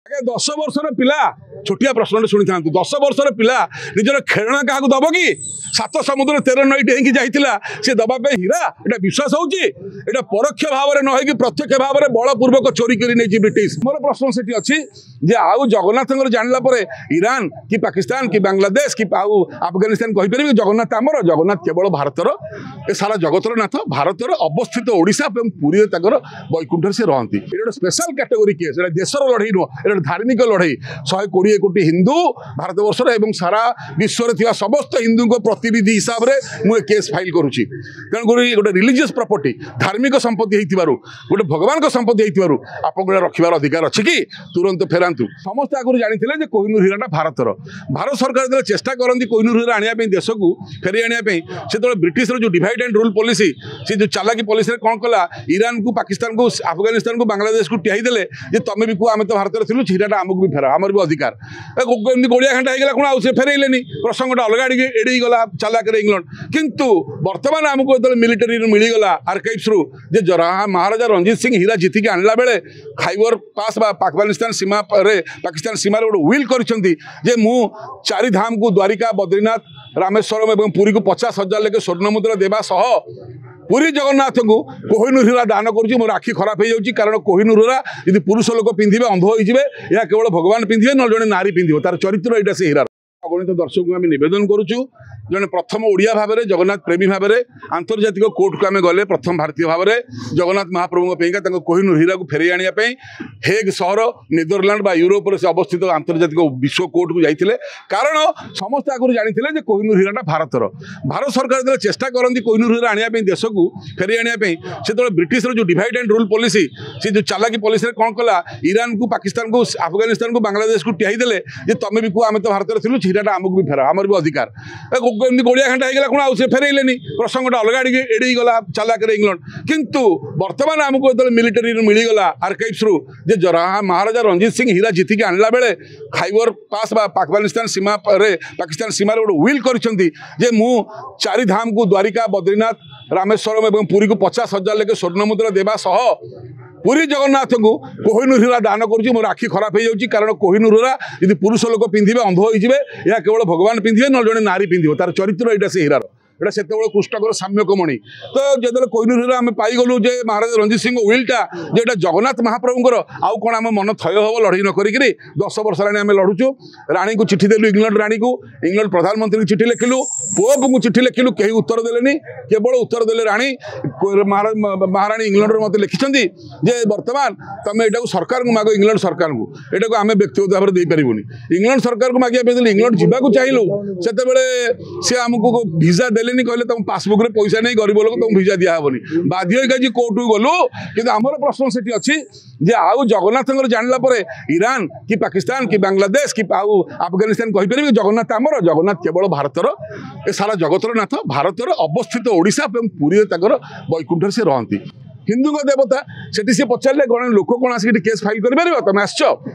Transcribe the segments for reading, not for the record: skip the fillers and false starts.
आगे 10 वर्षर पिला छोटिया प्रश्न शुणी था 10 वर्षर पिला निजर खेलना क्या दब कि 7 समुद्र 13 नई डेईकी जाइला सी दबापे हीरा एटा विश्वास होची एटा परोक्ष भाव में नहे कि प्रत्यक्ष भाव में बलपूर्वक चोरी कर ब्रिटिश मोर प्रश्न से अच्छी जे आउ जगन्नाथ जानला ईरान कि पाकिस्तान कि बांग्लादेश कि आउ अफगानिस्तान कहीपर जगन्नाथ आमर जगन्नाथ केवल भारतर ए सारा जगतर नाथ भारतर अवस्थित ओडिशा और पुरी वैकुंठ से रहती गोटे स्पेशल कैटेगोरी केस देशर लड़ई नुह धार्मिक लड़ई 120 कोटी हिंदू भारतवर्ष और सारा विश्व में समस्त हिंदू प्रतिनिधि हिसाब से मुझे केस फाइल करुँची तेणुक गोटे रिलीजियस प्रॉपर्टी धार्मिक संपत्ति गोटे भगवान संपत्ति आपको रखार अधिकार अच्छी कि तुरंत फेरातु समस्त आगुरी जानी कोहिनूर हीराटा भारतर भारत सरकार जो चेष्टा करती कोहिनूर हीरा आने देश को फेरी आने से ब्रिटिश जो डिवाइड एंड रूल पॉलिसी से जो चालाकी पॉलिसी कौन कला ईरान को पाकिस्तान को अफगानिस्तान को बांग्लादेश को टियाई देले तुम भी कह आम तो भारत थी हीराटा आमको भी फेरा आमर भी अधिकार एमती गोड़िया घंटा होगा कौन आउ फेरइले प्रसंगटा अलग एड़ी गला चालाक इंग्लैंड किंतु वर्तमान आमको जो मिलिटरी मिलगला आर्काइव्स रु महाराजा रणजीत सिंह हीरा जीतिक आणला बेले खाइबर पास अफगानिस्तान सीमा पाकिस्तान सीमार गोटे विल कर मु 4 धाम को द्वारिका बद्रीनाथ रामेश्वरम और पुरी को 50,000 लेके स्वर्ण मुद्रा देवा सह पुरी जगन्नाथ को कोहिनूर हीरा दान करुँच मोर आखि खराब हो जाऊँगी कारण कोहिनूर हीरा यदि पुरुष लोक पिंधे अंध हो यह केवल भगवान पिंधे ना जड़े नारी पिंधे तार चरित्र यहाँ से हीरा अगणित दर्शक को आम नवेदन करुचु जड़े प्रथम ओडिया भाव में जगन्नाथ प्रेमी भाव में आंतर्जातिक कोर्ट को आम गले प्रथम भारतीय भाव में जगन्नाथ महाप्रभु कोहिनूर हीरा को फेरई आने हेग सहर नेदरलैंड यूरोप से अवस्थित आंतर्जातिक विश्व कोर्ट को जाते कारण समस्त आगुरी जानी कोहिनूर हीराटा भारतर भारत सरकार जो चेष्टा करती कोहिनूर हीरा आने देश को फेरी आने से ब्रिटिश जो डिवाइड एंड रूल पॉलिसी से जो चालाकी पॉलिसी कौन कला ईरान को पाकिस्तान को अफगानिस्तान को बांग्लादेश को टियाई देले तुम भी कह आम तो भारत थी हीराटा आमको भी फेरा आमर भी अधिकार एमती गोड़िया घंटा होगा कौन आउ फेरइले प्रसंगटा अलग एड़ी गला चालाक इंग्लैंड किंतु वर्तमान आमको जो मिलिटरी मिलगला आर्काइव्स रु महाराजा रणजीत सिंह हीरा जीतिक आणला बेले खाइबर पास अफगानिस्तान सीमा पाकिस्तान सीमार गोटे विल कर मु 4 धाम को द्वारिका बद्रीनाथ रामेश्वरम और पुरी को 50,000 लेके स्वर्ण मुद्रा देवा सह पुरी जगन्नाथ को कोहिनूर हीरा दान करुँच मोर आखि खराब हो जाऊँगी कारण कोहिनूर हीरा यदि पुरुष लोक पिंधे अंध हो यह केवल भगवान पिंधे ना जड़े नारी पिंधे तार चरित्र यहाँ से हीरार एटा से कृष्णकर साम्यकमणि तो जो कोहिनूर हीरा आम पाईगलु जे महाराजा रणजीत सिंह विलटा जो जगन्नाथ महाप्रभुंर आउ कौन आम मन थय हम लड़ई न करी 10 वर्ष हेल्ला आम लड़ुचु राणी को चिठी देलु इंग्लैंड राणी को इंग्लैंड प्रधानमंत्री चिठी लिखिलु पोप को चिठी लिखिलु कहीं उत्तर देलेनी केवल उत्तर देले राणी महाराणी इंग्लैंड मत लिखिं जे वर्तमान तुम यहाँ सरकार को माग इंग्लैंड सरकार को यहाँ आम व्यक्तिगत भाव में देपारूनी इंग्लैंड सरकार को मागे इंग्लैंड जावाक चाहिए से सी आमको भिजा देले कहले तुम पासबुक रे पैसा नहीं गरीब लोग तुम भिजा दिहबनी बाध्य कोर्ट को गलु कि आमर प्रश्न से अच्छी जे आउ जगन्नाथ जानला ईरान कि पाकिस्तान कि बांग्लादेश कि आउ अफगानिस्तान कहीपर जगन्नाथ आमर जगन्नाथ केवल भारतर ए सारा जगतर नाथ भारतर अवस्थित ओडिशा और पुरी वैकुंठ से रहती हिंदू देवता सेठी से पचारे गण लोक कौन आसिक केस फाइल कर तुम आस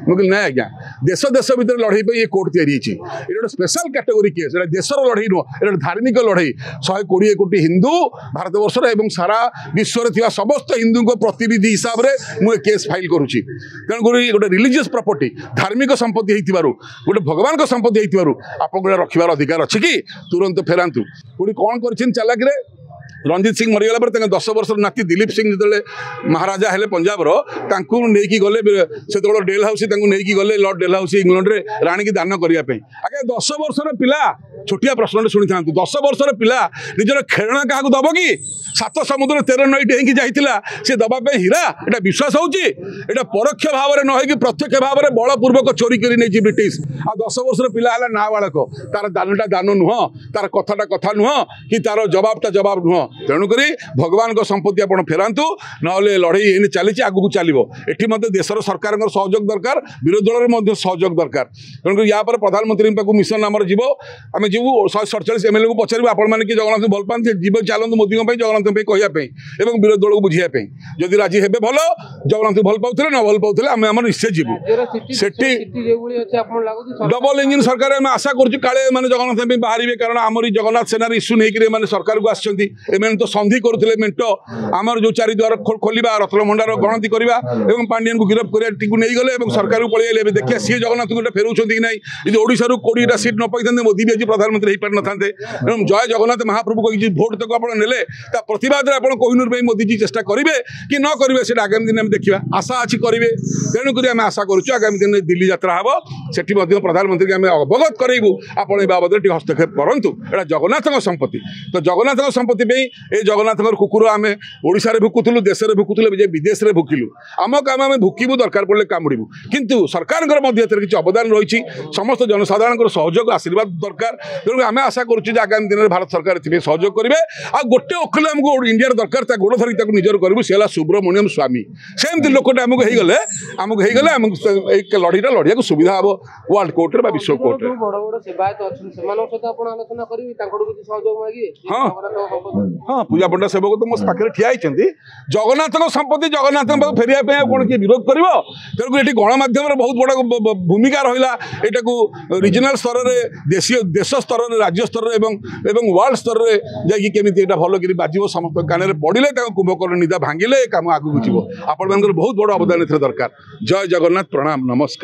मुझे ना आज्ञा देश देश भितर लड़ई ये कोर्ट या गोटे स्पेशल कैटेगोरी केस देशर लड़ई नुह धार्मिक लड़ई 120 कोटी हिंदू भारतवर्ष और सारा विश्व में समस्त हिंदू प्रतिनिधि हिसाब से मुझे केस फाइल करुँची तेणुक गोटे रिलीजियस प्रॉपर्टी धार्मिक संपत्ति गोटे भगवान संपत्ति आपको रखार अधिकार अच्छी कि तुरंत फेरातु गोटे कौन कर चालाक रणजीत सिंह मरीगला पर 10 वर्ष नाती दिलीप सिंह जो महाराजा हेले पंजाब नहीं गले से डेल हाउस नहीं गले लॉर्ड डेल हाउस इंग्लैंड रे राणी की दान करने आगे 10 वर्षर पिला छोटिया प्रश्न शुणी था 10 वर्षर पिला निजर खेलना क्या दब कि 7 समुद्र 13 नई डेईकी जाइला सी दबापे हीरा एटा विश्वास होची एटा परोक्ष भाव में नहे कि प्रत्यक्ष भाव में बलपूर्वक चोरी कर ब्रिटिश आ 10 वर्षर पिला है नाबालक तार दानटा दान नुह तार कथाटा कथा नुह कि तार जवाबटा जवाब नुह तेणुक भगवान संपत्ति आप फेरातु ना लड़ई ये चली आगू चलो ये देशर सरकार सहयोग दरकार विरोधी दल सहयोग दरकार तेणुक या प्रधानमंत्री पाक मिशन आमर जीव आम ଯିବୁ 147 MLA को पचारू आपण मैंने कि जगन्नाथ भल पाते जीव चलते मोदी जगन्नाथ कहवाई और विरोधी दल को बुझाई जदि राजी हे भल जगन्नाथ भल पाते न भल पाते आम आम निश्चय जीवु सेठी डबल इंजिन सरकार आम आशा करूँ काले मैंने जगन्नाथ बाहर कारण आमरी जगन्नाथ सेनार इश्यू नहीं सरकार को आसते तो संधि करुले मेट आमर जो चारिद्वार खोलिबा रत्नभंडार गणति करवा पांडियन को गिरफ्त करने गले सरकार को पलैले देखिए सी जगन्नाथ गोटे फेरुंट कि नहीं यदि ओडिशा 20टा सीट न पाई मोदी भी आज प्रधानमंत्री हो पारि न था जय जगन्नाथ महाप्रभु कही भोट तक आप नेले प्रतिवाद में कोहिनूर मोदी जी चेष्टा करेंगे कि न करेंगे से आगामी दिन में देखा आशा अच्छी करेंगे तेणुक आम आशा करुँ आगामी दिन में दिल्ली यात्रा हम सेठी प्रधानमंत्री आम अवगत करेंगे आपण बाबद हस्तक्षेप करूँ यहाँ जगन्नाथ संपत्ति तो जगन्नाथ संपत्ति ये जगन्नाथ कुकुर आम ओडिशा भुकुलु देश में भुकुलु विदेश में भुकिलु आम काम आम भुकबू दरकार पड़े कामुड़ू किंतु सरकार किसी अवदान रही समस्त जनसाधारण सहयोग आशीर्वाद दरकार तेणु आम आशा करुँ आगामी दिन में भारत सरकार सहयोग करेंगे आ गोटे वकिल आमको इंडिया दरकार गोड़ धरिक निजर करूँ सी है सुब्रमण्यम स्वामी सेमती लोकटे आमको लड़ईटा लड़िया सुविधा हम वर्ल्ड कोर्टे विश्व कोर्टे हाँ हाँ पूजा पंडा सेवक तो मो पाखे ठिया जगन्नाथ संपत्ति जगन्नाथ फेरिया कौन किए विरोध कर तेणुक ये गणमाध्यम बहुत बड़ा भूमिका रहा यहाँ रिजनाल स्तर में देश स्तर में राज्य स्तर में वर्ल्ड स्तर में जाकि भल कि बाजो समस्त कान में पड़े कुंभकर्ण निदा भांगिले काम आगे जीव आपण बहुत बड़ अवदान दरकार जय जगन्नाथ प्रणाम नमस्कार।